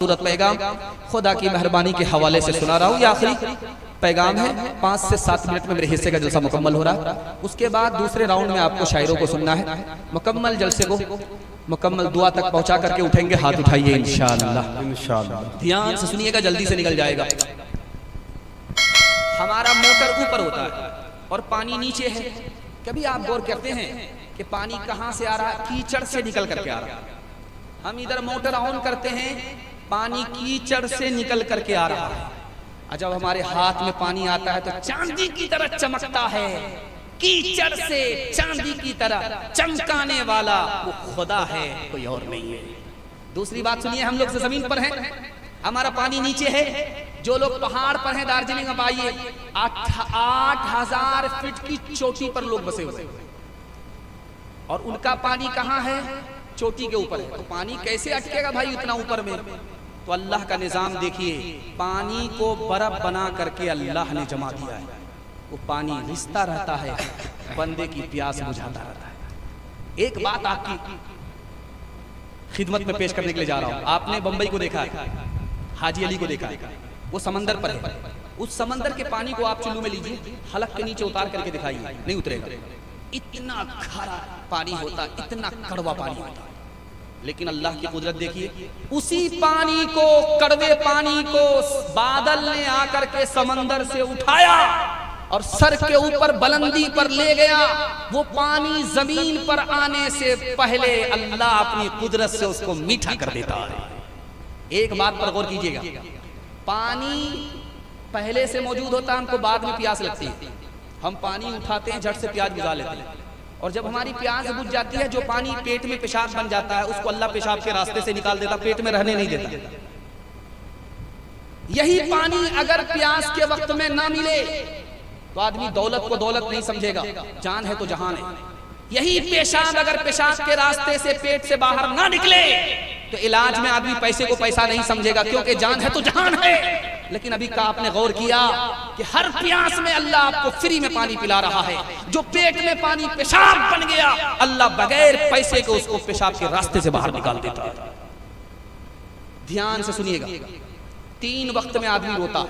सूरत पैगाम खुदा की मेहरबानी के हवाले से सुना रहा हूँ। ये आखिरी पैगाम है, 5 से 7 मिनट में मेरे हिस्से का जलसा मुकम्मल हो रहा है। उसके बाद दूसरे राउंड में आपको शायरों को सुनना है। मुकम्मल जलसे को मुकम्मल दुआ तक पहुंचा करके उठेंगे, हाथ उठाइए इंशाअल्लाह। ध्यान से सुनिएगा, जल्दी से निकल जाएगा। हमारा मोटर ऊपर होता है और पानी नीचे है। कभी आप गौर करते हैं कि पानी कहां से आ रहा है? कीचड़ से निकल करके आ रहा है। हम इधर मोटर ऑन करते हैं, पानी कीचड़ से निकल करके आ रहा है। और जब हमारे हाथ में पानी आता है तो चांदी की तरह चमकता है। कीचड़ से चांदी की तरह चमकाने वाला वो खुदा है, कोई और नहीं है। दूसरी बात सुनिए, हम लोग से जमीन पर हैं, हमारा पानी नीचे है। जो लोग पहाड़ पर हैं, दार्जिलिंग में आइए, 8000 फीट की चोटी पर लोग बसे हुए हैं और उनका पानी कहाँ है? चोटी के ऊपर है। तो पानी कैसे अटकेगा भाई इतना ऊपर में? तो अल्लाह का निजाम देखिए, पानी को बर्फ बना करके अल्लाह ने जमा दिया है। वो पानी रिसता रहता है, बंदे की प्यास बुझाता रहता है। एक बात आपकी खिदमत में पेश करने के लिए जा रहा हूं। आपने बंबई को देखा है, हाजी अली को देखा है, वो समंदर पर है। उस समंदर के पानी को आप चुल्लू में लीजिए, हलक के नीचे उतार करके दिखाइए, नहीं उतरेगा। इतना खारा पानी होता, इतना कड़वा पानी होता। लेकिन अल्लाह की कुदरत देखिए, उसी पानी को, कड़वे पानी को बादल ने आकर के समंदर से उठाया और सर के ऊपर बुलंदी पर ले गया। वो पानी जमीन पर आने से पहले अल्लाह अपनी कुदरत से उसको मीठा कर देता है। एक बात पर गौर कीजिएगा, पानी पहले से मौजूद होता है, हमको बाद में प्यास लगती है। हम पानी उठाते हैं, झट से प्यास बुझा लेते हैं, और जब हमारी प्यास बुझ जाती है, जो पानी पेट में पेशाब बन जाता है, उसको अल्लाह पेशाब के रास्ते से निकाल देता, पेट में रहने नहीं देता। यही पानी अगर प्यास के वक्त में ना मिले तो आदमी दौलत को दौलत नहीं समझेगा, जान है तो जहान है। यही पेशाब अगर पेशाब के रास्ते से पेट से बाहर ना निकले तो इलाज में आदमी पैसे को पैसा नहीं समझेगा, क्योंकि जान है तो जहान है। लेकिन अभी का आपने गौर किया कि हर प्यास में अल्लाह आपको फ्री में पानी पिला रहा है। जो पेट में पानी पेशाब बन गया, अल्लाह बगैर पैसे के उसको पेशाब के रास्ते से बाहर निकाल देता है। ध्यान से सुनिएगा, 3 वक्त में आदमी रोता।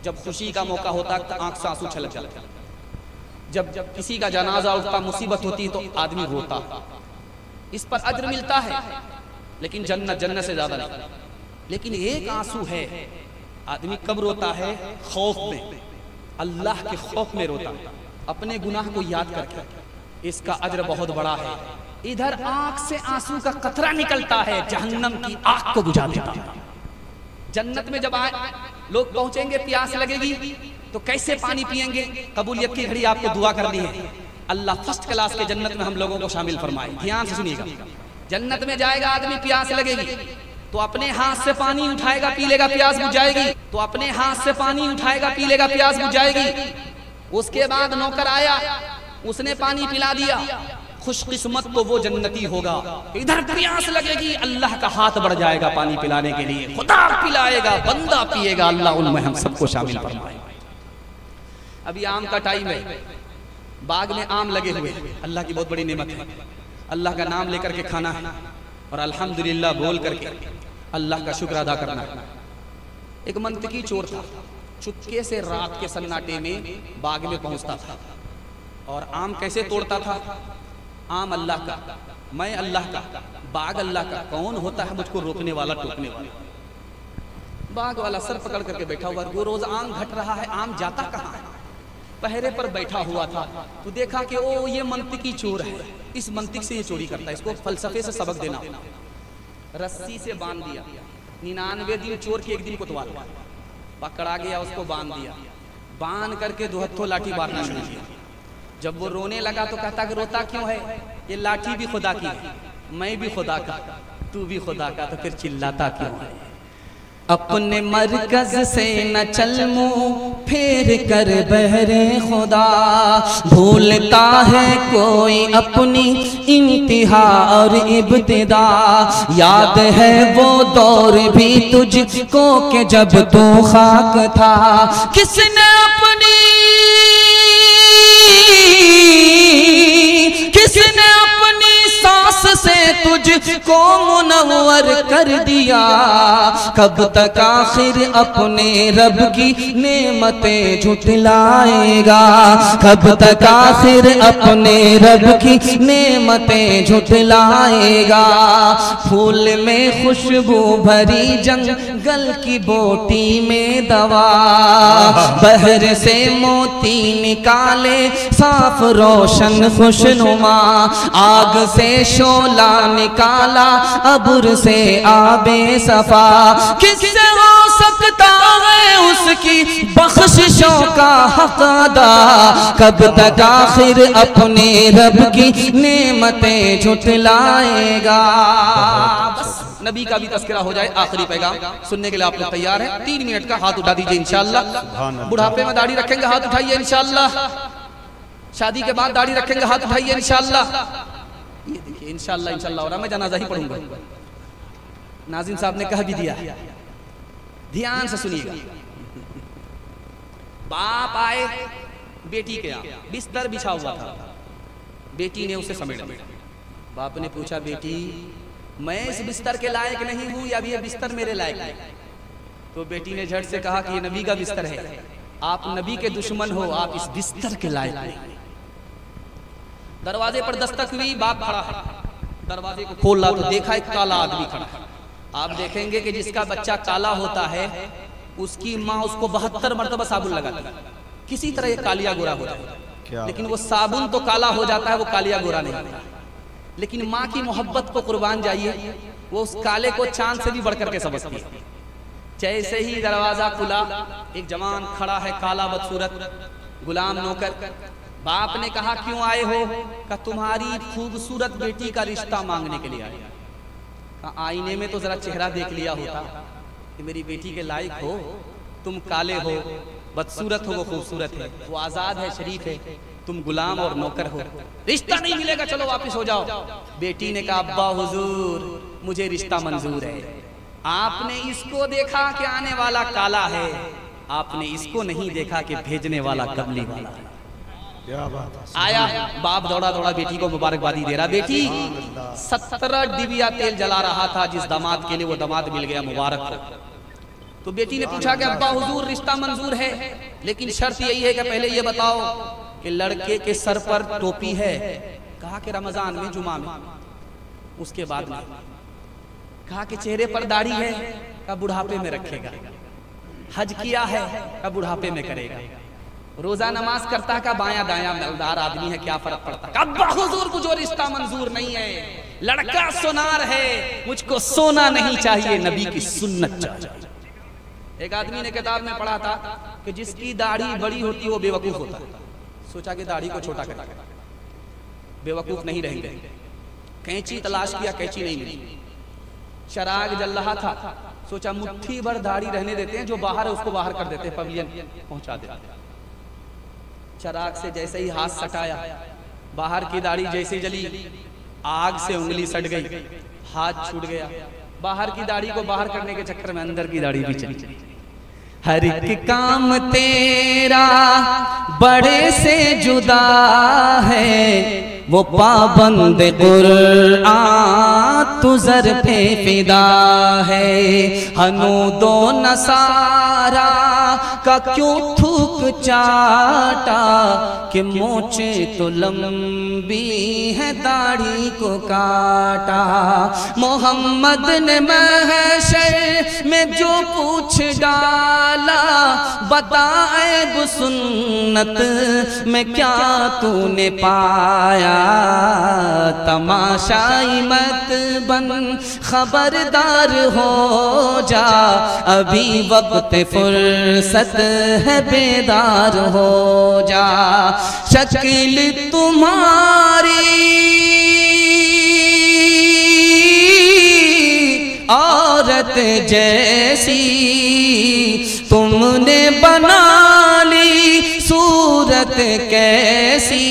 जब खुशी का मौका होता है तो आंख से आंसू छलक जाते, जब किसी का जनाजा उठता, मुसीबत होती तो आदमी रोता। इस पर अज्र मिलता है, लेकिन जन्नत से ज्यादा नहीं। लेकिन एक आंसू है, आदमी कब रोता है? खौफ में, अल्लाह के खौफ में रोता, अपने गुनाह को याद करके। इसका अज्र बहुत बड़ा है। इधर आंख से आंसू का कतरा निकलता है, जहन्नम की आग को बुझा देता है। जन्नत में जब आए लोग पहुंचेंगे, प्यास लगेगी तो कैसे पानी पिएंगे? कबूलियत की घड़ी आपको दुआ करनी है, अल्लाह फर्स्ट क्लास के जन्नत में हम लोगों को शामिल फरमाए। ध्यान से सुनिएगा, जन्नत में जाएगा आदमी, प्यास लगेगी तो अपने हाथ से पानी उठाएगा, पी लेगा, प्यास बुझ जाएगी। तो अपने हाथ से पानी उठाएगा, पी लेगा, प्यास बुझ जाएगी। उसके बाद नौकर आया, उसने पानी पिला दिया, खुशकिस्मत तो वो जन्नती होगा। इधर प्यास लगेगी, अल्लाह का हाथ बढ़ जाएगा पानी पिलाने के लिए, खुदा पिलाएगा, बंदा पिएगा। अल्लाह उनमें हम सबको शामिल फरमाए। अभी आम का टाइम है, बाग में आम लगे हुए, अल्लाह की बहुत बड़ी नेमत है। अल्लाह का नाम लेकर के खाना है और अल्हम्दुलिल्लाह बोल करके अल्लाह का शुक्र अदा करना है। एक मंतकी चोर था, चुपके से रात के सन्नाटे में बाग में पहुंचता था और आम कैसे तोड़ता था? आम अल्लाह का, मैं अल्लाह का, बाग अल्लाह का, कौन होता है मुझको रोकने वाला, टोकने वाला? बाग वाला सर पकड़ करके बैठा हुआ, वो रोज आम घट रहा है, आम जाता कहाँ है? पहरे पर बैठा हुआ था तो देखा कि ओ ये मंतिकी चोर है, इस मंतिक से ये चोरी करता है, इसको फलसफे से सबक देना। रस्सी से बांध दिया, 99 दिन चोर के एक दिन कोतवाल, पकड़ा गया, उसको बांध दिया। बांध करके 2 हत्थों लाठी मारना शुरू किया। जब वो रोने लगा तो कहता कि रोता क्यों है? ये लाठी भी खुदा की है, मैं भी खुदा का, तू भी खुदा का, तो फिर चिल्लाता क्यों है? अपने मरकज से न चल मुँह फेर कर बहरे खुदा, भूलता है कोई अपनी इंतहा और इब्तिदा। याद है वो दौर भी तुझको कि जब तू खाक था, किसने अपनी सांस से तुझ تجھ کو منور کر دیا، کب تک آخر اپنے رب کی نعمتیں جھٹلائے گا، کب تک آخر اپنے رب کی نعمتیں جھٹلائے گا۔ پھول میں خوشبو بھری جنگل کی بوٹی میں دوا، بحر سے موتی نکالے صاف روشن خوشنما، آگ سے شعلہ نکالا ابر سے آب صفا، کس سے ہو سکتا ہے اس کی بخششوں کا حق ادا، کب تک آخر اپنے رب کی نعمتیں جھٹلائے گا۔ بس نبی کا بھی تذکرہ ہو جائے، آخری پیغام سننے کے لیے آپ لوگ تیار ہیں؟ 3 منٹ کا ہاتھ اٹھا دیجئے انشاءاللہ۔ بڑھاپے میں داڑھی رکھیں گے ہاتھ اٹھائیے انشاءاللہ۔ شادی کے بعد داڑھی رکھیں گے ہاتھ اٹھائیے انشاءاللہ۔ یہ دیکھئے انشاءاللہ انشاءاللہ، اور میں جنازہ ہی پڑھوں گا۔ ناظم صاحب نے کہہ بھی دیا، دھیان سے سنیے گا۔ باپ آئے بیٹی کے یہاں، بستر بچھا ہوا تھا، بیٹی نے اسے سمیٹ لیا۔ باپ نے پوچھا بیٹی میں اس بستر کے لائق نہیں ہوں یا یہ بستر میرے لائق ہے؟ تو بیٹی نے جھٹ سے کہا کہ یہ نبی کا بستر ہے، آپ نبی کے دشمن ہو، آپ اس بستر کے لائق نہیں۔ دروازے پر دستک ہوئی، باپ کھڑا ہے، دروازے کو کھولا تو دیکھا ایک کالا آدمی کھڑا ہے۔ آپ دیکھیں گے کہ جس کا بچہ کالا ہوتا ہے اس کی ماں اس کو 72 مرتبہ صابن لگاتی ہے، کسی طرح یہ کالیا گورا ہوتا ہے، لیکن وہ صابن تو کالا ہو جاتا ہے، وہ کالیا گورا نہیں ہوتا۔ لیکن ماں کی محبت کو قربان جائیے، وہ اس کالے کو چاند سے بھی بڑھ کر کے سمجھتی ہے۔ جیسے ہی دروازہ کھلا، ایک جوان کھڑا ہے کالا بدصورت، غلام نوکر۔ باپ نے کہا کیوں آئے ہو؟ کہا تمہاری خوبصورت بیٹی کا رشتہ مانگنے کے لیے آئے۔ کہا آئینے میں تو ذرا چہرہ دیکھ لیا ہوتا کہ میری بیٹی کے لائق ہو، تم کالے ہو، بدصورت ہو، وہ خوبصورت ہے، وہ آزاد ہے، شریف ہے، تم غلام اور نوکر ہو، رشتہ نہیں ملے گا، چلو واپس ہو جاؤ۔ بیٹی نے کہا ابا حضور مجھے رشتہ منظور ہے، آپ نے اس کو دیکھا کہ آنے والا کالا ہے، آپ نے اس کو نہیں دیکھا کہ بھیجنے والا کملی والا ہے۔ آیا باپ دوڑا دوڑا بیٹی کو مبارکبادی دے رہا، بیٹی 17 ڈبیا تیل جلا رہا تھا جس داماد کے لیے، وہ داماد مل گیا، مبارک ہو۔ تو بیٹی نے پوچھا کہ ابا حضور رشتہ منظور ہے، لیکن شرط یہی ہے کہ پہلے یہ بتاؤ کہ لڑکے کے سر پر ٹوپی ہے؟ کہا کہ رمضان میں، جمعہ میں، اس کے بعد میں۔ کہا کہ چہرے پر داڑھی ہے؟ کہا بڑھاپے میں رکھے گا۔ حج کیا ہے؟ کہا بڑھاپے میں کرے گا۔ روزہ نماز کرتا ہے؟ کہا بایاں دایاں مالدار آدمی ہے، کیا فرق پڑتا ہے؟ کہا ابا حضور کو جو رشتہ منظور نہیں ہے، لڑکا سونار ہے، مجھ کو سونا نہیں چاہیے، نبی کی سنت چاہیے۔ ایک آدمی نے کتاب میں پڑھا تھا کہ جس کی داڑھی بڑی ہوتی ہے وہ بے وقوف ہوتا ہے، سوچا کہ داڑھی کو چھوٹا کرے گا، بے وقوف نہیں رہیں گے۔ کینچی تلاش کیا، کینچی نہیں ملی۔ چراغ جل رہا تھا، سوچا مٹھی بھر داڑھی رہنے دیتے ہیں، جو باہر ہے اس کو باہر کر دیتے ہیں، پویلین پہنچا دیتے ہیں۔ چراغ سے جیسے ہی ہاتھ سٹایا، باہر کی داڑھی جیسے جلی، آگ سے انگلی سٹ گئی، ہاتھ چھوٹ گیا۔ باہر کی داڑھی کو باہر کرنے کے چکر میں اندر کی داڑھی بھی چلی۔ ہر ایک کام تیرا بڑے سے جدا ہے، وہ پابند قرآن تو زر پہ فدا ہے۔ ہنود و نصارا کا کیوں تھوک چاٹا، کہ مونچھے تو لمبی ہے داڑھی کو کاٹا۔ محمد نے محشر میں جو پوچھ ڈالا، بتا عیب سنت میں کیا تو نے پایا۔ تماشائی مت بن، خبردار ہو جا، ابھی وقت فرصت ہے، بیدار ہو جا۔ شکل تمہاری عورت جیسی، تم نے بنا لی صورت सूरत कैसी,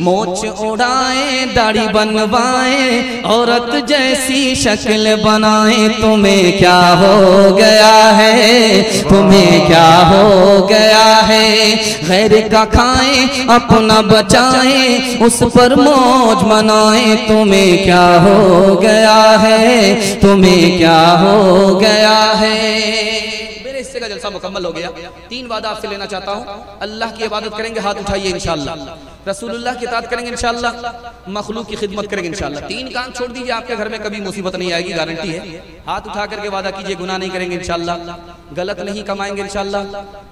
मोछ उड़ाए दाढ़ी बनवाए औरत जैसी शक्ल बनाए, तुम्हें क्या हो गया है, तुम्हें क्या हो गया है। गैर का खाएं अपना बचाएं, उस पर मौज मनाएं, तुम्हें क्या हो गया है, तुम्हें क्या हो गया है। मेरे हिस्से का जलसा मुकम्मल हो गया। 3 वादा आपसे लेना चाहता हूँ। अल्लाह की इबादत करेंगे, हाथ उठाइए इंशाअल्लाह। रसूलुल्लाह की इताअत करेंगे इंशाअल्लाह। मखलूक की खिदमत करेंगे इंशाअल्लाह। 3 काम छोड़ दीजिए, आपके घर में कभी मुसीबत नहीं आएगी, गारंटी है। हाथ उठा करके वादा कीजिए, गुनाह नहीं करेंगे इंशाअल्लाह, गलत नहीं कमाएंगे इंशाअल्लाह,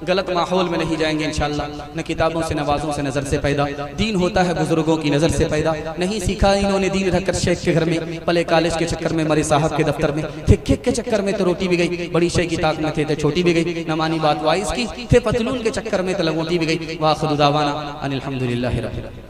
गलत माहौल में नहीं जाएंगे इंशाअल्लाह। न किताबों से नवाजों से नजर से पैदा, दीन होता है बुजुर्गों की नजर से पैदा। नहीं सीखा इन्होंने दीन रखकर शेख के घर में, पले कॉलेज के चक्कर में, मरे साहब के दफ्तर में, फिक्के के चक्कर में तो रोटी भी गई, बड़ी शेख की ताक में थे तो छोटी भी गई, न मानी बात वाइस की, थे पतलून के चक्कर में तो लंगोटी भी गई। वाखिर दावाना अनिल हम्दुलिल्लाहि रब्बिल आलमीन।